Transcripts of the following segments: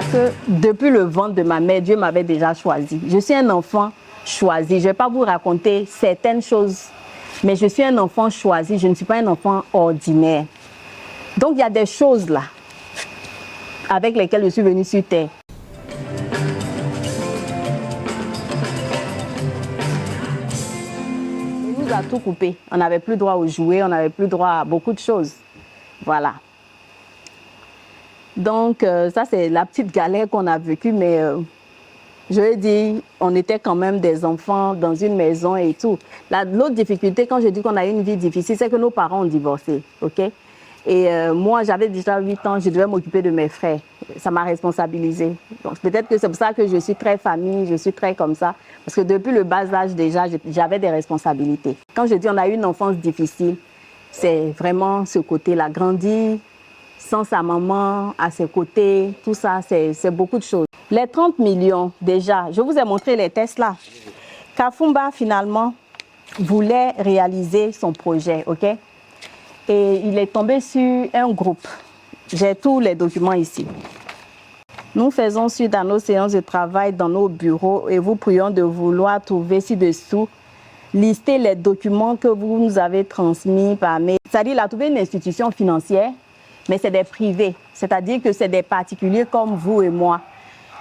Parce que depuis le ventre de ma mère, Dieu m'avait déjà choisi. Je suis un enfant choisi. Je ne vais pas vous raconter certaines choses, mais je suis un enfant choisi. Je ne suis pas un enfant ordinaire. Donc, il y a des choses là avec lesquelles je suis venue sur terre. On nous a tout coupé. On n'avait plus droit aux jouets, on n'avait plus droit à beaucoup de choses. Voilà. Donc, ça, c'est la petite galère qu'on a vécue, mais je veux dire, on était quand même des enfants dans une maison et tout. L'autre difficulté, quand je dis qu'on a eu une vie difficile, c'est que nos parents ont divorcé, ok? Et moi, j'avais déjà 8 ans, je devais m'occuper de mes frères. Ça m'a responsabilisée. Donc, peut-être que c'est pour ça que je suis très famille, je suis très comme ça. Parce que depuis le bas âge, déjà, j'avais des responsabilités. Quand je dis on a eu une enfance difficile, c'est vraiment ce côté-là. Grandir sans sa maman, à ses côtés, tout ça, c'est beaucoup de choses. Les 30 millions, déjà, je vous ai montré les tests là. Kafumba, finalement, voulait réaliser son projet, ok? Et il est tombé sur un groupe. J'ai tous les documents ici. Nous faisons suite à nos séances de travail dans nos bureaux et vous prions de vouloir trouver ci-dessous, lister les documents que vous nous avez transmis par mail. C'est-à-dire, il a trouvé une institution financière, mais c'est des privés. C'est-à-dire que c'est des particuliers comme vous et moi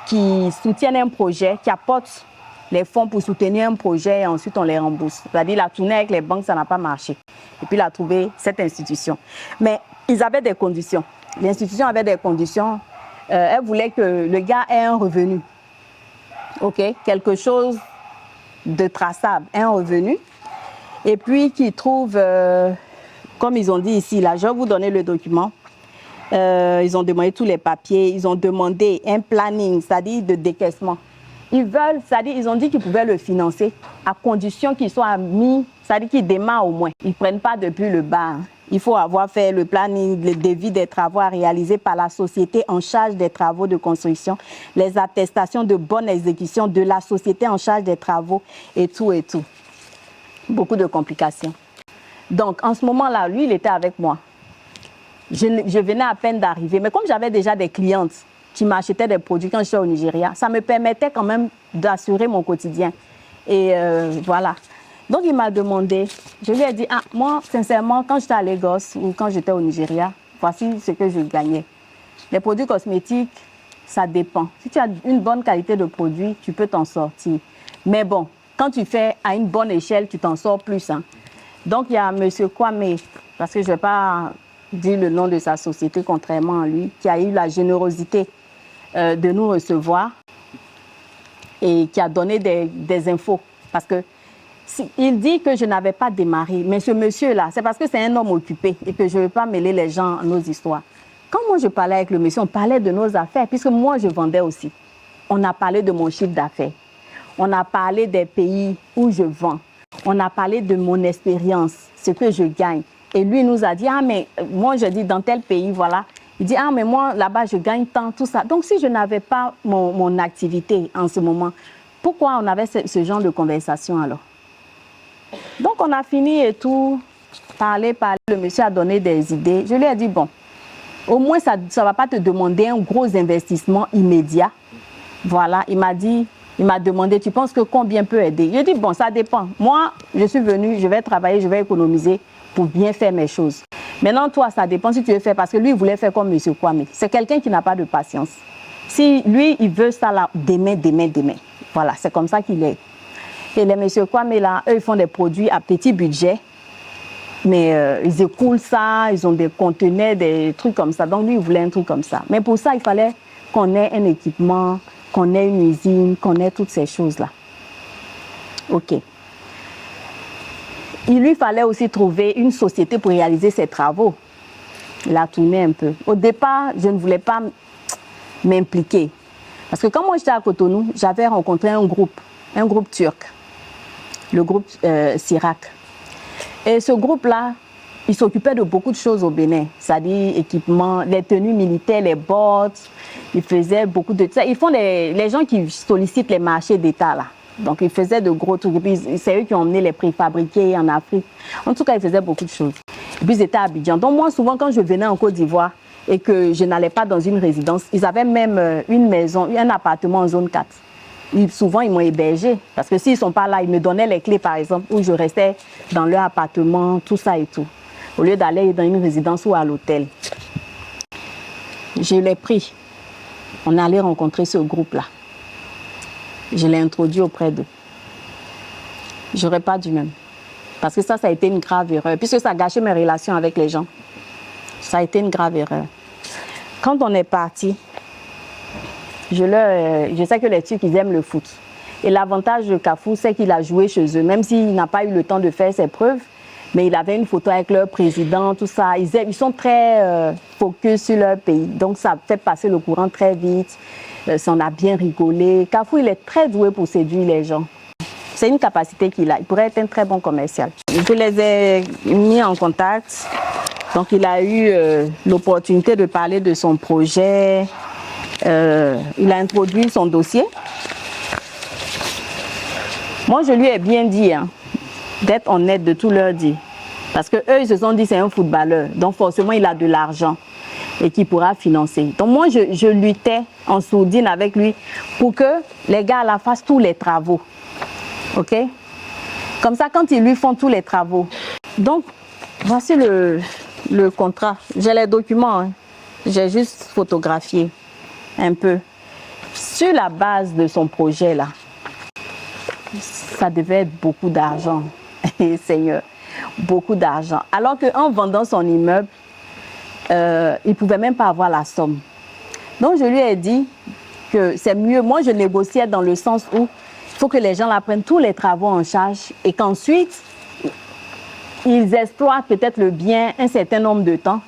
qui soutiennent un projet, qui apportent les fonds pour soutenir un projet et ensuite on les rembourse. C'est-à-dire, il a tourné avec les banques, ça n'a pas marché. Et puis il a trouvé cette institution. Mais ils avaient des conditions. L'institution avait des conditions. Elle voulait que le gars ait un revenu. OK? Quelque chose de traçable, un revenu. Et puis qu'il trouve, comme ils ont dit ici, là, je vais vous donner le document. Ils ont demandé tous les papiers, ils ont demandé un planning, c'est-à-dire de décaissement. Ils veulent, c'est-à-dire ils ont dit qu'ils pouvaient le financer à condition qu'il soit mis, c'est-à-dire qu'il démarre au moins. Ils ne prennent pas depuis le bas. Hein. Il faut avoir fait le planning, le devis des travaux à réaliser par la société en charge des travaux de construction, les attestations de bonne exécution de la société en charge des travaux et tout et tout. Beaucoup de complications. Donc en ce moment-là, lui, il était avec moi. Je venais à peine d'arriver, mais comme j'avais déjà des clientes qui m'achetaient des produits quand je suis au Nigeria, ça me permettait quand même d'assurer mon quotidien. Et voilà. Donc il m'a demandé, je lui ai dit, ah, moi sincèrement, quand j'étais à Lagos ou quand j'étais au Nigeria, voici ce que je gagnais. Les produits cosmétiques, ça dépend. Si tu as une bonne qualité de produit, tu peux t'en sortir. Mais bon, quand tu fais à une bonne échelle, tu t'en sors plus. Hein. Donc il y a M. Kwame, parce que je ne vais pas dire le nom de sa société contrairement à lui, qui a eu la générosité de nous recevoir et qui a donné des infos. Parce que il dit que je n'avais pas démarré, mais ce monsieur-là, c'est parce que c'est un homme occupé et que je ne veux pas mêler les gens à nos histoires. Quand moi je parlais avec le monsieur, on parlait de nos affaires, puisque moi je vendais aussi. On a parlé de mon chiffre d'affaires. On a parlé des pays où je vends. On a parlé de mon expérience, ce que je gagne. Et lui nous a dit, ah mais moi je dis dans tel pays, voilà. Il dit, ah mais moi là-bas je gagne tant, tout ça. Donc si je n'avais pas mon activité en ce moment, pourquoi on avait ce genre de conversation alors? Donc on a fini et tout, parler, le monsieur a donné des idées. Je lui ai dit, bon, au moins ça ne va pas te demander un gros investissement immédiat. Voilà, il m'a demandé, tu penses que combien peut aider? Je dis, bon, ça dépend. Moi, je suis venue, je vais travailler, je vais économiser pour bien faire mes choses. Maintenant, toi, ça dépend si tu veux faire, parce que lui, il voulait faire comme M. Kwame. C'est quelqu'un qui n'a pas de patience. Si lui, il veut ça là, demain. Voilà, c'est comme ça qu'il est. Et les M. Kwame, là, eux, ils font des produits à petit budget, mais ils écoulent ça, ils ont des conteneurs, des trucs comme ça. Donc, lui, il voulait un truc comme ça. Mais pour ça, il fallait qu'on ait un équipement, qu'on ait une usine, qu'on ait toutes ces choses-là. OK. Il lui fallait aussi trouver une société pour réaliser ses travaux. Il a tourné un peu. Au départ, je ne voulais pas m'impliquer. Parce que quand moi j'étais à Cotonou, j'avais rencontré un groupe turc, le groupe Sirac. Et ce groupe-là, il s'occupait de beaucoup de choses au Bénin, c'est-à-dire équipement, les tenues militaires, les bottes, ils faisaient beaucoup de ça. Ils font les gens qui sollicitent les marchés d'État là. Donc ils faisaient de gros trucs. Et puis c'est eux qui ont emmené les préfabriqués en Afrique. En tout cas, ils faisaient beaucoup de choses. Et puis ils étaient à Abidjan. Donc moi, souvent, quand je venais en Côte d'Ivoire, et que je n'allais pas dans une résidence. Ils avaient même une maison, un appartement en zone 4. Souvent, ils m'ont hébergé parce que s'ils ne sont pas là, ils me donnaient les clés, par exemple, où je restais dans leur appartement, tout ça et tout, au lieu d'aller dans une résidence ou à l'hôtel. Je l'ai pris. On est allé rencontrer ce groupe-là. Je l'ai introduit auprès d'eux. Je n'aurais pas dû même. Parce que ça a été une grave erreur, puisque ça a gâché mes relations avec les gens. Ça a été une grave erreur. Quand on est parti, je sais que les Turcs, ils aiment le foot. Et l'avantage de Kafou, c'est qu'il a joué chez eux, même s'il n'a pas eu le temps de faire ses preuves. Mais il avait une photo avec leur président, tout ça. Ils sont très focus sur leur pays. Donc, ça fait passer le courant très vite. Ça, on a bien rigolé. Kafou, il est très doué pour séduire les gens. C'est une capacité qu'il a. Il pourrait être un très bon commercial. Je les ai mis en contact. Donc, il a eu l'opportunité de parler de son projet. Il a introduit son dossier. Moi, je lui ai bien dit, hein, d'être honnête, de tout leur dire. Parce qu'eux, ils se sont dit c'est un footballeur. Donc, forcément, il a de l'argent et qu'il pourra financer. Donc, moi, je luttais en sourdine avec lui pour que les gars là fassent tous les travaux. OK? Comme ça, quand ils lui font tous les travaux. Donc, voici le contrat. J'ai les documents. Hein. J'ai juste photographié un peu. Sur la base de son projet là, ça devait être beaucoup d'argent. Seigneur, beaucoup d'argent. Alors qu'en vendant son immeuble, il ne pouvait même pas avoir la somme. Donc, je lui ai dit que c'est mieux. Moi, je négociais dans le sens où il faut que les gens là prennent tous les travaux en charge et qu'ensuite, ils exploitent peut-être le bien un certain nombre de temps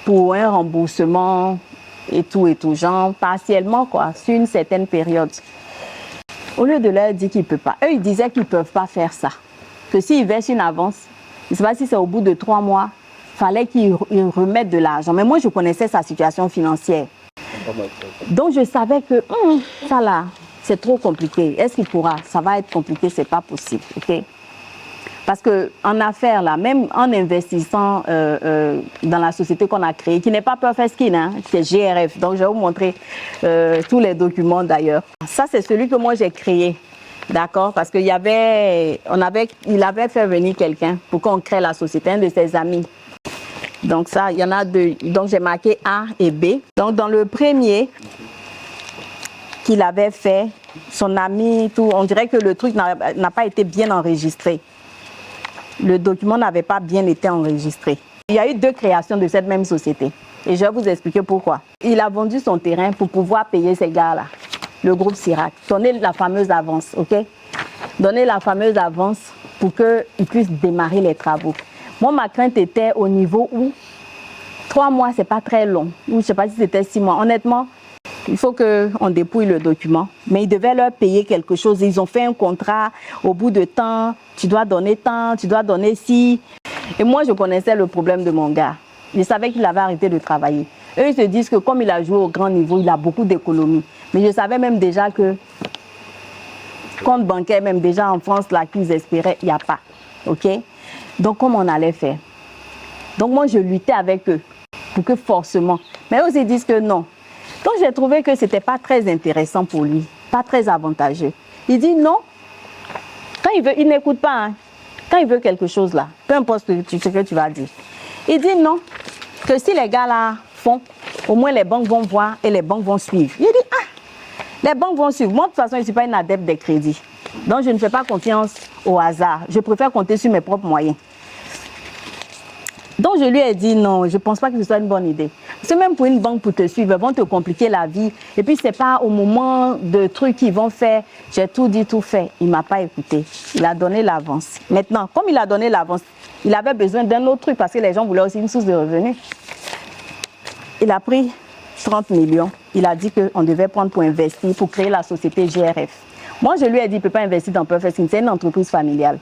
pour un remboursement et tout, genre partiellement, quoi, sur une certaine période. Au lieu de leur dire qu'ils ne peuvent pas, eux, ils disaient qu'ils ne peuvent pas faire ça. Que s'ils versent une avance, je ne sais pas si c'est au bout de 3 mois, il fallait qu'ils remettent de l'argent. Mais moi, je connaissais sa situation financière. Donc, je savais que ça là, c'est trop compliqué. Est-ce qu'il pourra? Ça va être compliqué, ce n'est pas possible. Okay? Parce qu'en affaires, là, même en investissant dans la société qu'on a créée, qui n'est pas Perfect Skin, hein, c'est GRF. Donc, je vais vous montrer tous les documents d'ailleurs. Ça, c'est celui que moi, j'ai créé. D'accord? Parce qu'il avait fait venir quelqu'un pour qu'on crée la société, un de ses amis. Donc ça, il y en a deux. Donc j'ai marqué A et B. Donc dans le premier qu'il avait fait, son ami, tout, on dirait que le truc n'a pas été bien enregistré. Le document n'avait pas bien été enregistré. Il y a eu 2 créations de cette même société. Et je vais vous expliquer pourquoi. Il a vendu son terrain pour pouvoir payer ces gars-là. Le groupe Sirac, donner la fameuse avance, ok? Donner la fameuse avance pour qu'ils puissent démarrer les travaux. Moi, ma crainte était au niveau où 3 mois, c'est pas très long. Ou je ne sais pas si c'était 6 mois. Honnêtement, il faut qu'on dépouille le document. Mais ils devaient leur payer quelque chose. Ils ont fait un contrat au bout de temps. Tu dois donner tant, tu dois donner ci. Et moi, je connaissais le problème de mon gars. Je savais qu'il avait arrêté de travailler. Eux, ils se disent que comme il a joué au grand niveau, il a beaucoup d'économies. Mais je savais même déjà que compte bancaire, même déjà en France, là, qu'ils espéraient, il n'y a pas. OK? Donc, comment on allait faire? Donc, moi, je luttais avec eux pour que forcément. Mais eux, ils disent que non. Donc, j'ai trouvé que ce n'était pas très intéressant pour lui, pas très avantageux. Il dit non. Quand il veut, il n'écoute pas. Hein. Quand il veut quelque chose là, peu importe ce que tu vas dire. Il dit non. Que si les gars là font, au moins les banques vont voir et les banques vont suivre. Il dit ah. Les banques vont suivre. Moi, de toute façon, je ne suis pas une adepte des crédits. Donc, je ne fais pas confiance au hasard. Je préfère compter sur mes propres moyens. Donc, je lui ai dit non, je ne pense pas que ce soit une bonne idée. C'est même pour une banque pour te suivre, ils vont te compliquer la vie. Et puis, ce n'est pas au moment de trucs qu'ils vont faire. J'ai tout dit, tout fait. Il ne m'a pas écouté. Il a donné l'avance. Maintenant, comme il a donné l'avance, il avait besoin d'un autre truc parce que les gens voulaient aussi une source de revenus. Il a pris 30 millions. Il a dit qu'on devait prendre pour investir, pour créer la société GRF. Moi, je lui ai dit, il ne peut pas investir dans Perfect Skin, c'est une entreprise familiale.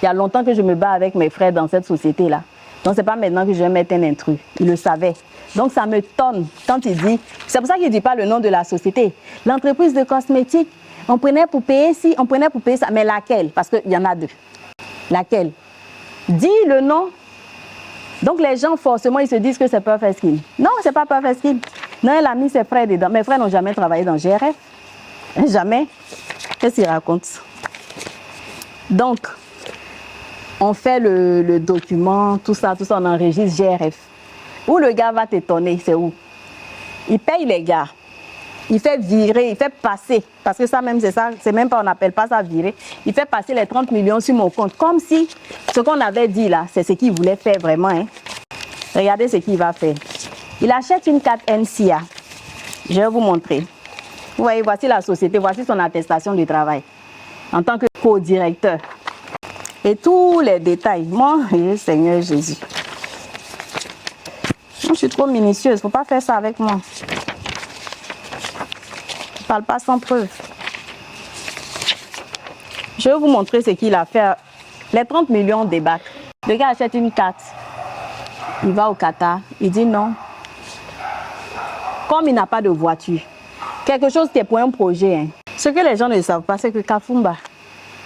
Il y a longtemps que je me bats avec mes frères dans cette société-là. Donc, ce n'est pas maintenant que je vais mettre un intrus. Il le savait. Donc, ça me tonne quand il dit... C'est pour ça qu'il ne dit pas le nom de la société. L'entreprise de cosmétiques, on prenait pour payer ci, on prenait pour payer ça. Mais laquelle? Parce qu'il y en a 2. Laquelle? Dis le nom Donc les gens, forcément, ils se disent que c'est Perfect Skin. Non, c'est pas Perfect Skin. Non, elle a mis ses frères dedans. Mes frères n'ont jamais travaillé dans GRF. Jamais. Qu'est-ce qu'ils racontent? Donc, on fait le document, tout ça, on enregistre GRF. Où le gars va t'étonner, c'est où? Il paye les gars. Il fait virer, il fait passer, parce que ça même, c'est même pas, on n'appelle pas ça virer. Il fait passer les 30 millions sur mon compte, comme si ce qu'on avait dit là, c'est ce qu'il voulait faire vraiment. Hein. Regardez ce qu'il va faire. Il achète une carte NCA. Je vais vous montrer. Vous voyez, voici la société, voici son attestation de travail en tant que co-directeur. Et tous les détails. Moi, Seigneur Jésus. Moi, je suis trop minutieuse, il ne faut pas faire ça avec moi. Je ne parle pas sans preuve. Je vais vous montrer ce qu'il a fait. Les 30 millions débattent. Le gars achète une carte. Il va au Qatar. Il dit non. Comme il n'a pas de voiture, quelque chose qui est pour un projet. Hein. Ce que les gens ne savent pas, c'est que Kafumba,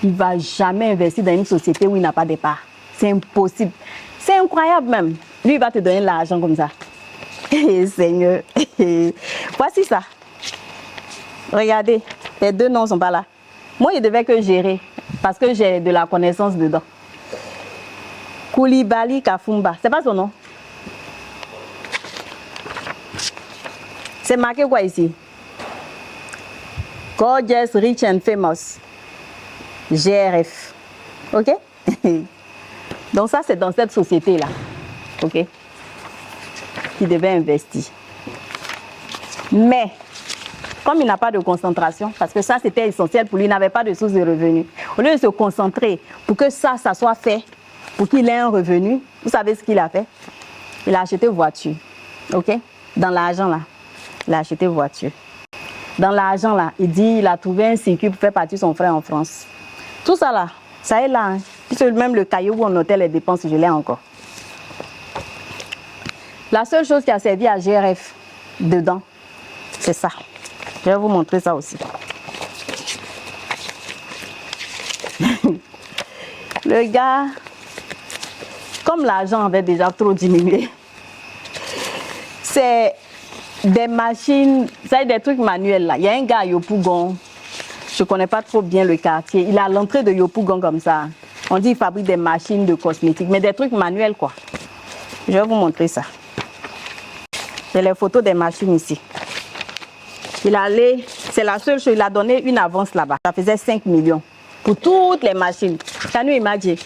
il ne va jamais investir dans une société où il n'a pas de part. C'est impossible. C'est incroyable même. Lui, il va te donner l'argent comme ça. Seigneur. Voici ça. Regardez, les deux noms ne sont pas là. Moi, il devait que gérer parce que j'ai de la connaissance dedans. Koulibaly Kafumba, c'est pas son nom. C'est marqué quoi ici? Gorgeous, Rich and Famous. GRF. Ok? Donc ça, c'est dans cette société-là. Ok? Qui devait investir. Mais, comme il n'a pas de concentration, parce que ça c'était essentiel pour lui, il n'avait pas de source de revenus. Au lieu de se concentrer pour que ça soit fait, pour qu'il ait un revenu, vous savez ce qu'il a fait? Il a acheté une voiture. Ok? Dans l'argent là, il a acheté une voiture. Dans l'argent là, il dit il a trouvé un circuit pour faire partir son frère en France. Tout ça là, ça est là. Hein? Puisque même le caillou où on notait les dépenses, je l'ai encore. La seule chose qui a servi à GRF dedans, c'est ça. Je vais vous montrer ça aussi. Le gars, comme l'argent avait déjà trop diminué, c'est des machines, c'est des trucs manuels là. Il y a un gars à Yopougon, je ne connais pas trop bien le quartier, il a l'entrée de Yopougon comme ça. On dit qu'il fabrique des machines de cosmétiques, mais des trucs manuels quoi. Je vais vous montrer ça. J'ai les photos des machines ici. Il allait, c'est la seule chose, il a donné une avance là-bas. Ça faisait 5 millions pour toutes les machines. Can you imagine?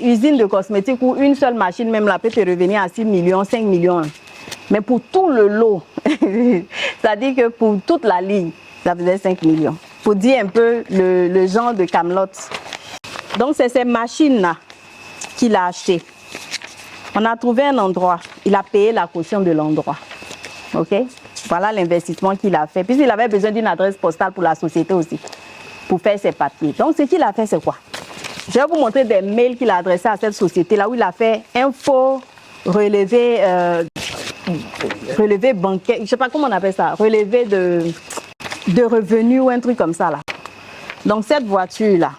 Usine de cosmétiques où une seule machine même là peut te revenir à 6 millions, 5 millions. Mais pour tout le lot, c'est-à-dire que pour toute la ligne, ça faisait 5 millions. Pour dire un peu le genre de Camelot. Donc c'est ces machines-là qu'il a achetées. On a trouvé un endroit, il a payé la caution de l'endroit. Ok? Voilà l'investissement qu'il a fait. Puisqu'il avait besoin d'une adresse postale pour la société aussi, pour faire ses papiers. Donc ce qu'il a fait, c'est quoi? Je vais vous montrer des mails qu'il a adressés à cette société-là où il a fait un faux relevé bancaire, je ne sais pas comment on appelle ça, relevé de revenus ou un truc comme ça là. Donc cette voiture-là,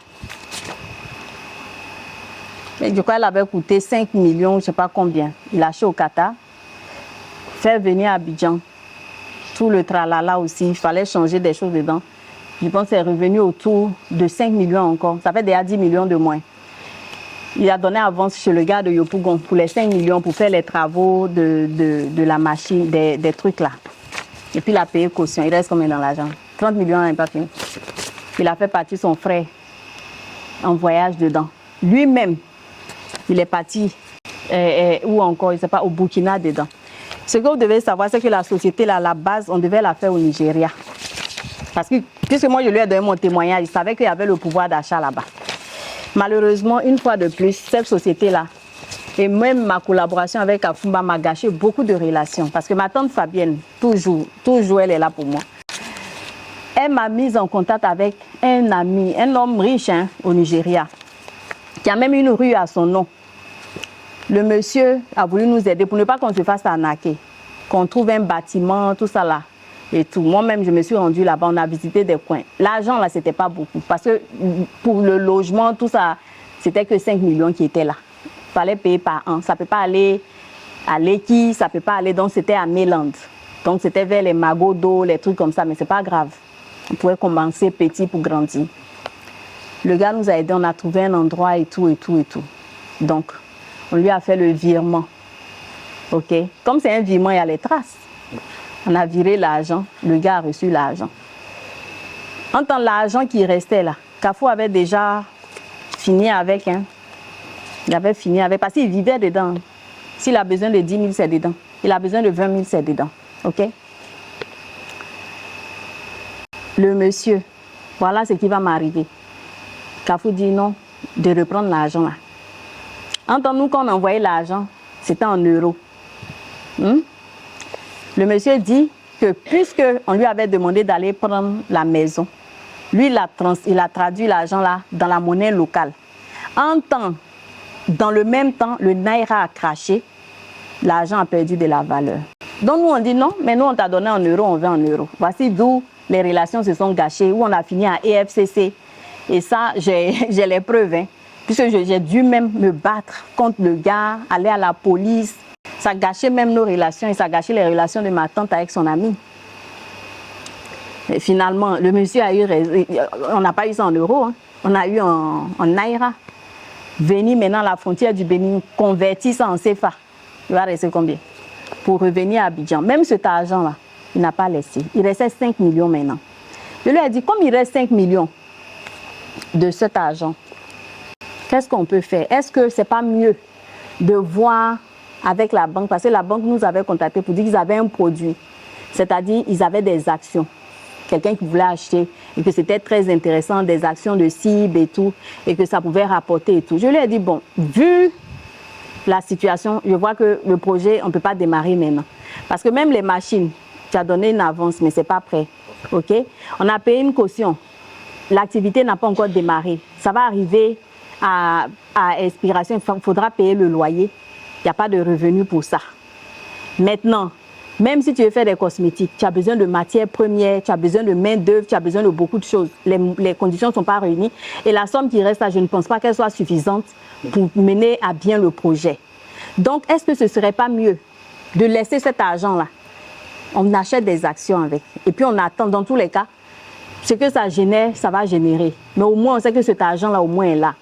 je crois qu'elle avait coûté 5 millions, je ne sais pas combien. Il l'a acheté au Qatar, fait venir à Abidjan. Tout le tralala aussi, il fallait changer des choses dedans. Je pense que c'est revenu autour de 5 millions encore. Ça fait déjà 10 millions de moins. Il a donné avance chez le gars de Yopougon pour les 5 millions pour faire les travaux de la machine, des trucs là. Et puis il a payé caution. Il reste combien dans l'argent? 30 millions, il n'a pas fini. Il a fait partir son frère en voyage dedans. Lui-même, il est parti, où encore, je ne sais pas, au Burkina dedans. Ce que vous devez savoir, c'est que la société, là, la base, on devait la faire au Nigeria. Parce que, puisque moi, je lui ai donné mon témoignage, il savait qu'il y avait le pouvoir d'achat là-bas. Malheureusement, une fois de plus, cette société-là, et même ma collaboration avec Kafumba m'a gâché beaucoup de relations. Parce que ma tante Fabienne, toujours elle est là pour moi. Elle m'a mise en contact avec un ami, un homme riche hein, au Nigeria, qui a même une rue à son nom. Le monsieur a voulu nous aider pour ne pas qu'on se fasse arnaquer, qu'on trouve un bâtiment, tout ça là. Et tout. Moi-même, je me suis rendue là-bas, on a visité des coins. L'argent, là, c'était pas beaucoup. Parce que pour le logement, tout ça, c'était que 5 millions qui étaient là. Il fallait payer par an. Ça ne peut pas aller à Lekki, ça ne peut pas aller. Donc, c'était à Méland. Donc, c'était vers les magots d'eau, les trucs comme ça. Mais ce n'est pas grave. On pouvait commencer petit pour grandir. Le gars nous a aidés. On a trouvé un endroit et tout, et tout, et tout. Donc, on lui a fait le virement. OK? Comme c'est un virement, il y a les traces. On a viré l'argent. Le gars a reçu l'argent. En tant que l'argent qui restait là, Kafou avait déjà fini avec. Hein. Il avait fini avec. Parce qu'il vivait dedans. S'il a besoin de 10 000, c'est dedans. Il a besoin de 20 000, c'est dedans. OK? Le monsieur, voilà ce qui va m'arriver. Kafou dit non, de reprendre l'argent là. Entends-nous, quand on envoyait l'argent, c'était en euros. Le monsieur dit que puisqu'on lui avait demandé d'aller prendre la maison, lui, il a traduit l'argent là dans la monnaie locale. Dans le même temps, le naira a craché, l'argent a perdu de la valeur. Donc nous, on dit non, mais nous, on t'a donné en euros, on veut en euros. Voici d'où les relations se sont gâchées, où on a fini à EFCC. Et ça, j'ai les preuves, hein, puisque j'ai dû même me battre contre le gars, aller à la police. Ça gâchait même nos relations et ça gâchait les relations de ma tante avec son ami. Et finalement, le monsieur a eu raison. On n'a pas eu ça en euros, hein. On a eu en naira. Venir maintenant à la frontière du Bénin, convertir ça en CFA. Il va rester combien? Pour revenir à Abidjan. Même cet argent-là, il n'a pas laissé. Il restait 5 millions maintenant. Je lui ai dit, comme il reste 5 millions de cet argent, qu'est-ce qu'on peut faire? Est-ce que ce n'est pas mieux de voir avec la banque? Parce que la banque nous avait contacté pour dire qu'ils avaient un produit. C'est-à-dire, ils avaient des actions. Quelqu'un qui voulait acheter et que c'était très intéressant, des actions de cible et tout, et que ça pouvait rapporter et tout. Je lui ai dit, bon, vu la situation, je vois que le projet, on ne peut pas démarrer maintenant. Parce que même les machines, tu as donné une avance, mais ce n'est pas prêt. OK? On a payé une caution. L'activité n'a pas encore démarré. Ça va arriver à expiration. Il faudra payer le loyer. Il n'y a pas de revenu pour ça. Maintenant, même si tu veux faire des cosmétiques, tu as besoin de matières premières, tu as besoin de main-d'œuvre, tu as besoin de beaucoup de choses. Les conditions ne sont pas réunies. Et la somme qui reste là, je ne pense pas qu'elle soit suffisante pour mener à bien le projet. Donc, est-ce que ce ne serait pas mieux de laisser cet argent-là? On achète des actions avec. Et puis, on attend, dans tous les cas, ce que ça génère, ça va générer. Mais au moins, on sait que cet argent-là, au moins, est là.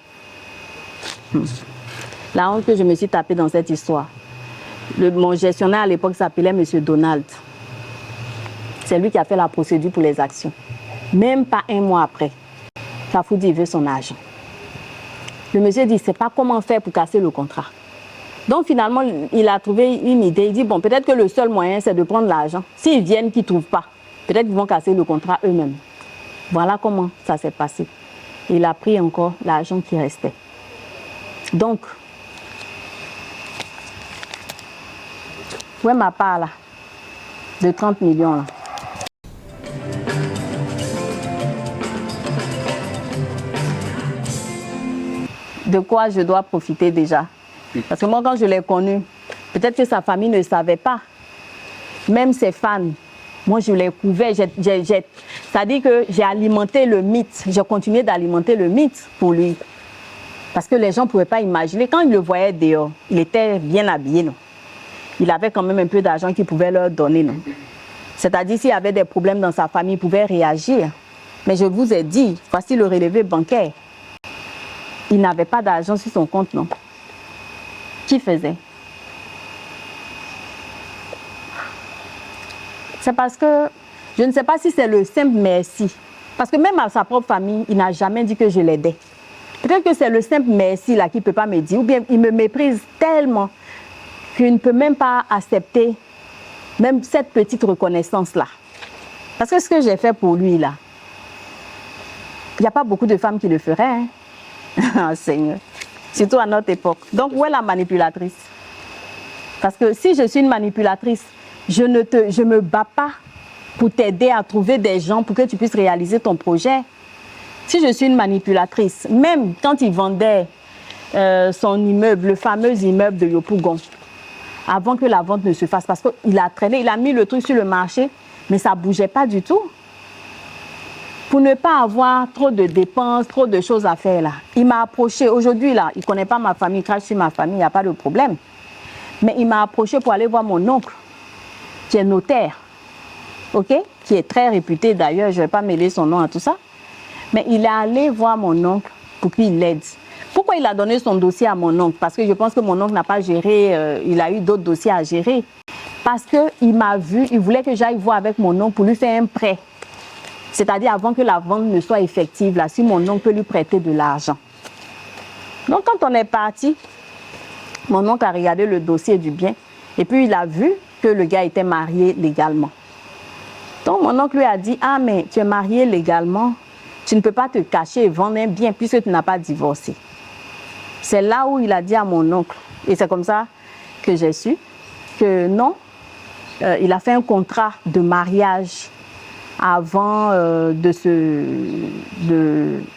La honte que je me suis tapée dans cette histoire. Mon gestionnaire à l'époque s'appelait M. Donald. C'est lui qui a fait la procédure pour les actions. Même pas un mois après, Kafou dit qu'il veut son argent. Le monsieur dit, c'est pas comment faire pour casser le contrat. Donc finalement, il a trouvé une idée. Il dit, bon, peut-être que le seul moyen, c'est de prendre l'argent. S'ils viennent, qu'ils ne trouvent pas, peut-être qu'ils vont casser le contrat eux-mêmes. Voilà comment ça s'est passé. Il a pris encore l'argent qui restait. Donc, où est ma part là, de 30 millions là? De quoi je dois profiter déjà? Parce que moi, quand je l'ai connu, peut-être que sa famille ne savait pas. Même ses fans, moi, je les couvais. C'est-à-dire que j'ai alimenté le mythe. J'ai continué d'alimenter le mythe pour lui. Parce que les gens ne pouvaient pas imaginer. Quand ils le voyaient dehors, il était bien habillé, non? Il avait quand même un peu d'argent qu'il pouvait leur donner, non? C'est-à-dire, s'il y avait des problèmes dans sa famille, il pouvait réagir. Mais je vous ai dit, voici le relevé bancaire. Il n'avait pas d'argent sur son compte, non? Qui faisait? C'est parce que, je ne sais pas si c'est le simple merci. Parce que même à sa propre famille, il n'a jamais dit que je l'aidais. Peut-être que c'est le simple merci là qu'il ne peut pas me dire. Ou bien il me méprise tellement qu'il ne peut même pas accepter même cette petite reconnaissance-là. Parce que ce que j'ai fait pour lui là, il n'y a pas beaucoup de femmes qui le feraient. Hein? Seigneur. Surtout à notre époque. Donc, où est la manipulatrice? Parce que si je suis une manipulatrice, je ne me bats pas pour t'aider à trouver des gens pour que tu puisses réaliser ton projet. Si je suis une manipulatrice, même quand il vendait son immeuble, le fameux immeuble de Yopougon, avant que la vente ne se fasse, parce qu'il a traîné, il a mis le truc sur le marché, mais ça ne bougeait pas du tout. pour ne pas avoir trop de dépenses, trop de choses à faire là. Il m'a approché, aujourd'hui là, il ne connaît pas ma famille, il crache sur ma famille, il n'y a pas de problème. Mais il m'a approché pour aller voir mon oncle, qui est notaire, ok, qui est très réputé d'ailleurs, je ne vais pas mêler son nom à tout ça. Mais il est allé voir mon oncle pour qu'il l'aide. Pourquoi il a donné son dossier à mon oncle? Parce que je pense que mon oncle n'a pas géré, il a eu d'autres dossiers à gérer. Parce qu'il m'a vu, il voulait que j'aille voir avec mon oncle pour lui faire un prêt. C'est-à-dire avant que la vente ne soit effective, là, si mon oncle peut lui prêter de l'argent. Donc quand on est parti, mon oncle a regardé le dossier du bien et puis il a vu que le gars était marié légalement. Donc mon oncle lui a dit, ah mais tu es marié légalement, tu ne peux pas te cacher et vendre un bien puisque tu n'as pas divorcé. C'est là où il a dit à mon oncle, et c'est comme ça que j'ai su, que non, il a fait un contrat de mariage avant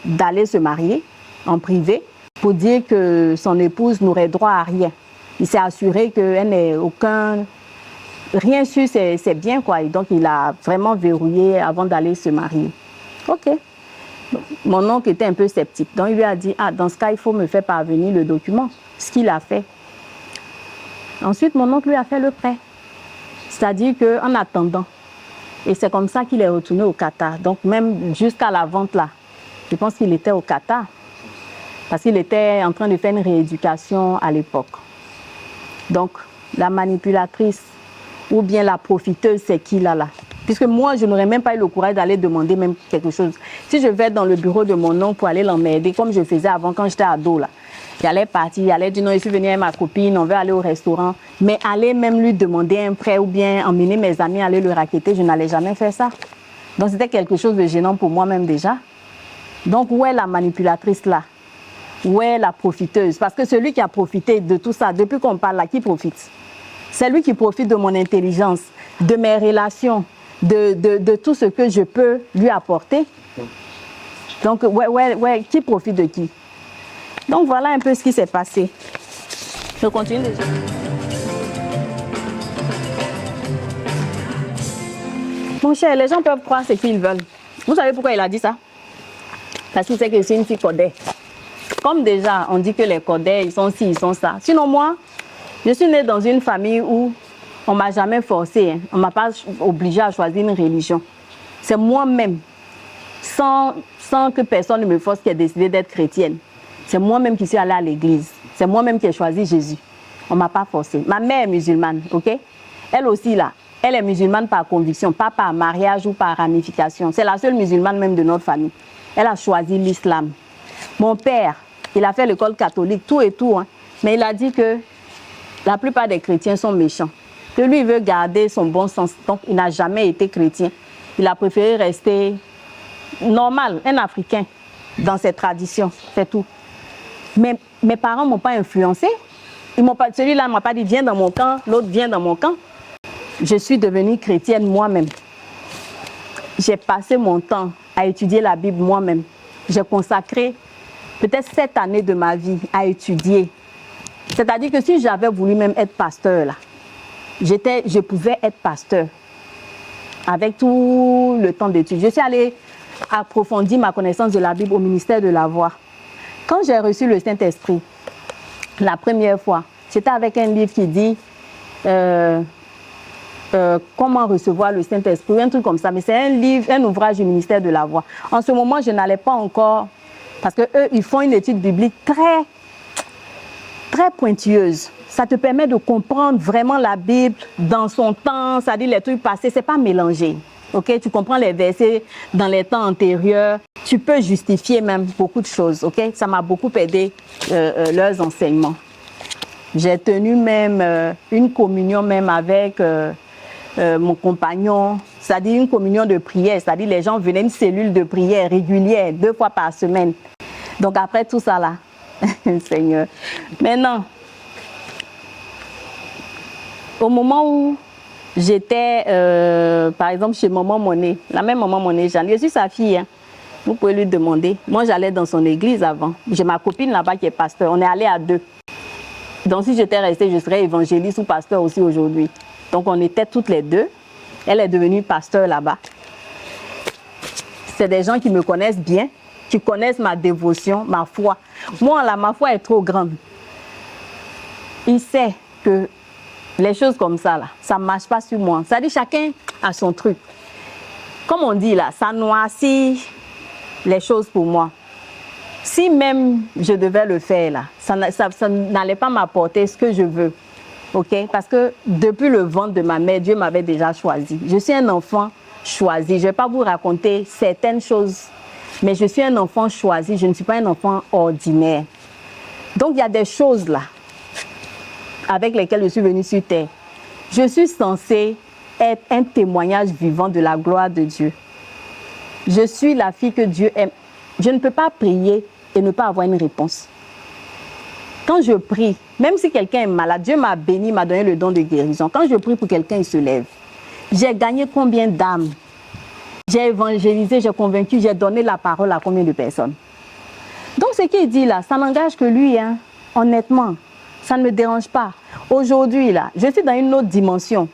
d'aller se marier en privé pour dire que son épouse n'aurait droit à rien. Il s'est assuré qu'elle n'ait rien sur ses biens, quoi. Et donc, il a vraiment verrouillé avant d'aller se marier. OK. Mon oncle était un peu sceptique. Donc, il lui a dit, ah, dans ce cas, il faut me faire parvenir le document. Ce qu'il a fait. Ensuite, mon oncle lui a fait le prêt. C'est-à-dire qu'en attendant, et c'est comme ça qu'il est retourné au Qatar. Donc même jusqu'à la vente là, je pense qu'il était au Qatar. Parce qu'il était en train de faire une rééducation à l'époque. Donc la manipulatrice ou bien la profiteuse, c'est qui là? Puisque moi, je n'aurais même pas eu le courage d'aller demander même quelque chose. Si je vais dans le bureau de mon oncle pour aller l'emmerder, comme je faisais avant quand j'étais ado là, j'allais partir, j'allais dire non, je suis venue avec ma copine, on veut aller au restaurant. Mais aller même lui demander un prêt ou bien emmener mes amis à aller le racketter, je n'allais jamais faire ça. Donc c'était quelque chose de gênant pour moi-même déjà. Donc où est la manipulatrice là? Où est la profiteuse? Parce que celui qui a profité de tout ça, depuis qu'on parle là, qui profite? C'est lui qui profite de mon intelligence, de mes relations, de tout ce que je peux lui apporter. Donc qui profite de qui? Donc voilà un peu ce qui s'est passé. Je continue déjà. Mon cher, les gens peuvent croire ce qu'ils veulent. Vous savez pourquoi il a dit ça? Parce qu'il sait que c'est une fille codée. Comme déjà, on dit que les codés, ils sont ci, ils sont ça. Sinon moi, je suis née dans une famille où on ne m'a jamais forcé. Hein. On ne m'a pas obligée à choisir une religion. C'est moi-même, sans que personne ne me force, qui ai décidé d'être chrétienne. C'est moi-même qui suis allée à l'église. C'est moi-même qui ai choisi Jésus. On ne m'a pas forcé. Ma mère est musulmane, ok? Elle aussi, là, elle est musulmane par conviction, pas par mariage ou par ramification. C'est la seule musulmane même de notre famille. Elle a choisi l'islam. Mon père, il a fait l'école catholique, tout et tout. Hein. Mais il a dit que la plupart des chrétiens sont méchants. Que lui, il veut garder son bon sens. Donc, il n'a jamais été chrétien. Il a préféré rester normal, un Africain, dans ses traditions. C'est tout. Mais mes parents ne m'ont pas influencé. Celui-là ne m'a pas dit viens dans mon camp, l'autre vient dans mon camp. Je suis devenue chrétienne moi-même. J'ai passé mon temps à étudier la Bible moi-même. J'ai consacré peut-être 7 années de ma vie à étudier. C'est-à-dire que si j'avais voulu même être pasteur, là, je pouvais être pasteur avec tout le temps d'études. Je suis allée approfondir ma connaissance de la Bible au ministère de la Voix. Quand j'ai reçu le Saint-Esprit, la première fois, c'était avec un livre qui dit comment recevoir le Saint-Esprit, un truc comme ça. Mais c'est un livre, un ouvrage du ministère de la Voix. En ce moment, je n'allais pas encore, parce qu'eux, ils font une étude biblique très pointilleuse. Ça te permet de comprendre vraiment la Bible dans son temps, c'est-à-dire les trucs passés, c'est pas mélangé. Okay? Tu comprends les versets dans les temps antérieurs. Tu peux justifier même beaucoup de choses. Okay? Ça m'a beaucoup aidé, leurs enseignements. J'ai tenu même une communion même avec mon compagnon, c'est-à-dire une communion de prière. C'est-à-dire les gens venaient une cellule de prière régulière, 2 fois par semaine. Donc après tout ça là, Seigneur. Maintenant, au moment où j'étais, par exemple, chez Maman Monet, la même Maman Monet, je suis sa fille, hein. Vous pouvez lui demander. Moi, j'allais dans son église avant. J'ai ma copine là-bas qui est pasteur. On est allés à 2. Donc, si j'étais restée, je serais évangéliste ou pasteur aussi aujourd'hui. Donc, on était toutes les 2. Elle est devenue pasteur là-bas. c'est des gens qui me connaissent bien, qui connaissent ma dévotion, ma foi. Moi, là, ma foi est trop grande. Il sait que les choses comme ça, là, ça ne marche pas sur moi. Ça dit chacun a son truc. Comme on dit là, ça noircit les choses pour moi. Si même je devais le faire là, ça n'allait pas m'apporter ce que je veux. Ok? Parce que depuis le ventre de ma mère, Dieu m'avait déjà choisi. Je suis un enfant choisi. Je ne vais pas vous raconter certaines choses, mais je suis un enfant choisi. Je ne suis pas un enfant ordinaire. Donc il y a des choses là avec lesquelles je suis venue sur terre. Je suis censée être un témoignage vivant de la gloire de Dieu. Je suis la fille que Dieu aime. Je ne peux pas prier et ne pas avoir une réponse. Quand je prie, même si quelqu'un est malade, Dieu m'a béni, m'a donné le don de guérison. Quand je prie pour quelqu'un, il se lève. J'ai gagné combien d'âmes? J'ai évangélisé, j'ai convaincu, j'ai donné la parole à combien de personnes? Donc ce qu'il dit là, ça n'engage que lui, hein, honnêtement. Ça ne me dérange pas. Aujourd'hui, là, je suis dans une autre dimension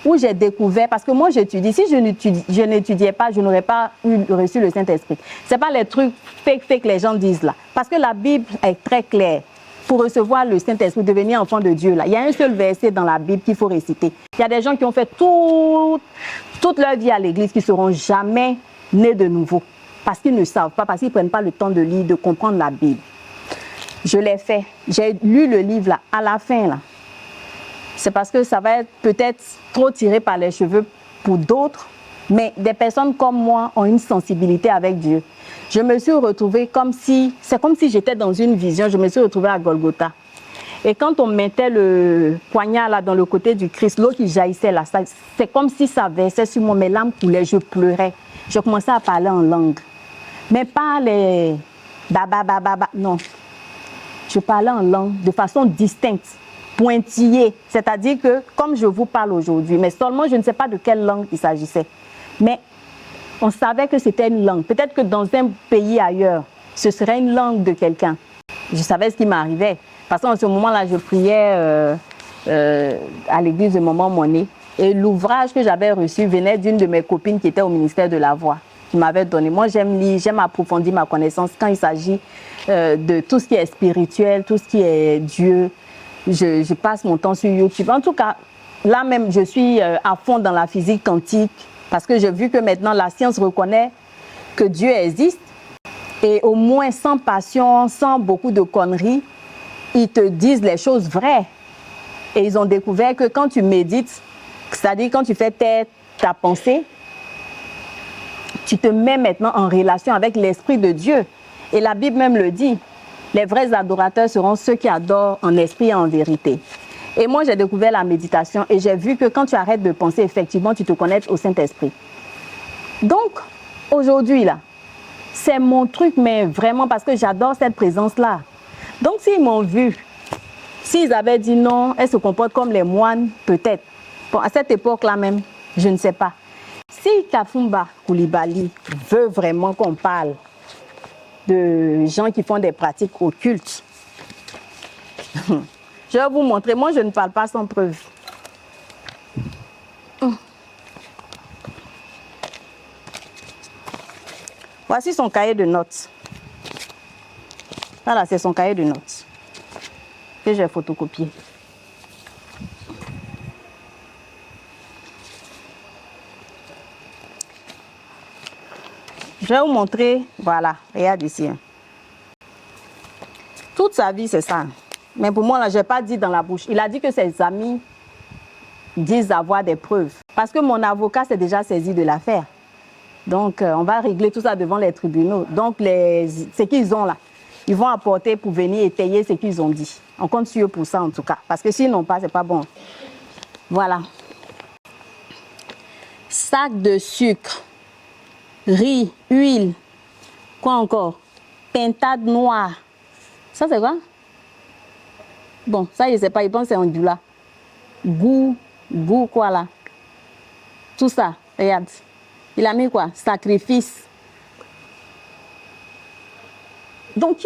où j'ai découvert, parce que moi j'étudie, si je n'étudiais pas, je n'aurais pas reçu le Saint-Esprit. Ce n'est pas les trucs fake que les gens disent là. Parce que la Bible est très claire. Pour recevoir le Saint-Esprit, devenir enfant de Dieu, là, il y a un seul verset dans la Bible qu'il faut réciter. Il y a des gens qui ont fait toute leur vie à l'église qui ne seront jamais nés de nouveau. Parce qu'ils ne savent pas, parce qu'ils ne prennent pas le temps de lire, de comprendre la Bible. Je l'ai fait. J'ai lu le livre là, à la fin là. C'est parce que ça va être peut-être trop tiré par les cheveux pour d'autres, mais des personnes comme moi ont une sensibilité avec Dieu. Je me suis retrouvée c'est comme si j'étais dans une vision, je me suis retrouvée à Golgotha. Et quand on mettait le poignard là dans le côté du Christ, l'eau qui jaillissait là, c'est comme si ça versait sur moi, mes larmes coulaient, je pleurais. Je commençais à parler en langue. Mais pas les non. Je parlais en langue de façon distincte, pointillée. C'est-à-dire que, comme je vous parle aujourd'hui, mais seulement je ne sais pas de quelle langue il s'agissait. Mais on savait que c'était une langue. Peut-être que dans un pays ailleurs, ce serait une langue de quelqu'un. Je savais ce qui m'arrivait. Parce qu'en ce moment-là, je priais à l'église de Maman Monet. Et l'ouvrage que j'avais reçu venait d'une de mes copines qui était au ministère de la Voix, qui m'avait donné. Moi, j'aime lire, j'aime approfondir ma connaissance quand il s'agit de tout ce qui est spirituel, tout ce qui est Dieu. Je passe mon temps sur YouTube. En tout cas, là même, je suis à fond dans la physique quantique parce que j'ai vu que maintenant, la science reconnaît que Dieu existe et au moins sans passion, sans beaucoup de conneries, ils te disent les choses vraies. Et ils ont découvert que quand tu médites, c'est-à-dire quand tu fais ta pensée, tu te mets maintenant en relation avec l'Esprit de Dieu. Et la Bible même le dit, les vrais adorateurs seront ceux qui adorent en esprit et en vérité. Et moi, j'ai découvert la méditation et j'ai vu que quand tu arrêtes de penser, effectivement, tu te connectes au Saint-Esprit. Donc, aujourd'hui, là, c'est mon truc, mais vraiment parce que j'adore cette présence-là. Donc, s'ils m'ont vu, s'ils avaient dit non, elle se comporte comme les moines, peut-être. Bon, à cette époque-là même, je ne sais pas. Si Kafumba Coulibaly veut vraiment qu'on parle de gens qui font des pratiques occultes, je vais vous montrer. Moi, je ne parle pas sans preuve. Voici son cahier de notes. Voilà, c'est son cahier de notes que j'ai photocopié. Je vais vous montrer, voilà, regarde ici. Toute sa vie, c'est ça. Mais pour moi, là, je n'ai pas dit dans la bouche. Il a dit que ses amis disent avoir des preuves. Parce que mon avocat s'est déjà saisi de l'affaire. Donc, on va régler tout ça devant les tribunaux. Donc, ce qu'ils ont là, ils vont apporter pour venir étayer ce qu'ils ont dit. On compte sur eux pour ça, en tout cas. Parce que s'ils n'ont pas, ce n'est pas bon. Voilà. Sac de sucre. Riz, huile, quoi encore? Pintade noire. Ça, c'est quoi? Bon, ça, je ne sais pas. Il pense que c'est ondula. Goût quoi là? Tout ça, regarde. Il a mis quoi? Sacrifice. Donc,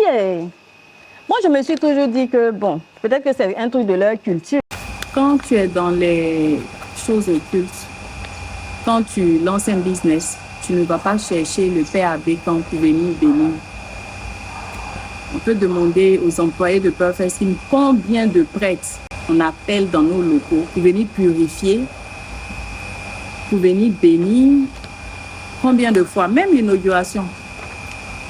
moi, je me suis toujours dit que, bon, peut-être que c'est un truc de leur culture. Quand tu es dans les choses occultes, quand tu lances un business, tu ne vas pas chercher le père Abékan pour venir bénir. On peut demander aux employés de Perfect Skin combien de prêtres on appelle dans nos locaux pour venir purifier, pour venir bénir, combien de fois, même l'inauguration.